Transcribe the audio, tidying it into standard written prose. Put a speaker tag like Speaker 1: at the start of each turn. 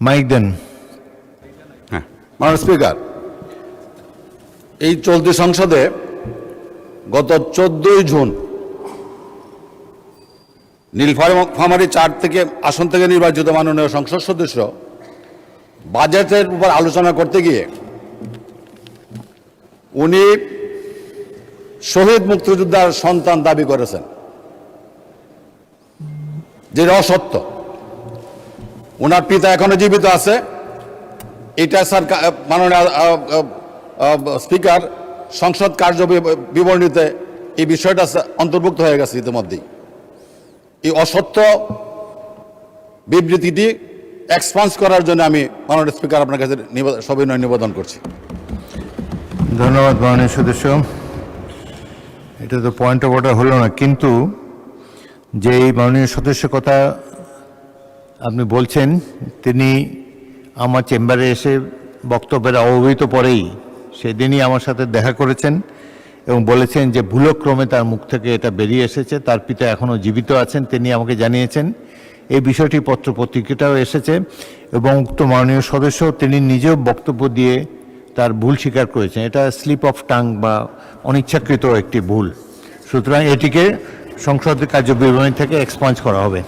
Speaker 1: Mic দেন।
Speaker 2: হ্যাঁ, মাননীয় speaker, এই চলতি সংসদে গত 14 জুন নীলফামারী 4 থেকে আসন থেকে নির্বাচিত মাননীয় সংসদ সদস্য বাজেটের উপর আলোচনা করতে গিয়ে উনি শহীদ মুক্তিযোদ্ধার সন্তান দাবি করেছেন, যেটা অসত্য। ওনার পিতা এখনো জীবিত আছে। এটা স্যার মাননীয় স্পিকার, সংসদ কার্য বিবরণীতে এই বিষয়টা অন্তর্ভুক্ত হয়ে গেছে ইতিমধ্যেই। এই অসত্য বিবৃতিটি এক্সপান্স করার জন্য আমি মাননীয় স্পিকার আপনার কাছে সবিনয় নিবেদন করছি।
Speaker 1: ধন্যবাদ মাননীয় সদস্য। এটা তো পয়েন্ট অফ অর্ডার হলো না, কিন্তু যে এই মাননীয় সদস্য কথা আপনি বলছেন, তিনি আমার চেম্বারে এসে বক্তব্যের অবহিত পরেই সেদিনই আমার সাথে দেখা করেছেন এবং বলেছেন যে ভুলক্রমে তার মুখ থেকে এটা বেরিয়ে এসেছে, তার পিতা এখনও জীবিত আছেন, তিনি আমাকে জানিয়েছেন। এই বিষয়টি পত্রপত্রিকাটাও এসেছে এবং উক্ত মাননীয় সদস্য তিনি নিজেও বক্তব্য দিয়ে তার ভুল স্বীকার করেছেন। এটা স্লিপ অফ টাং বা অনিচ্ছাকৃত একটি ভুল। সুতরাং এটিকে সংসদের কার্য বিবরণী থেকে এক্সপাঞ্জ করা হবে।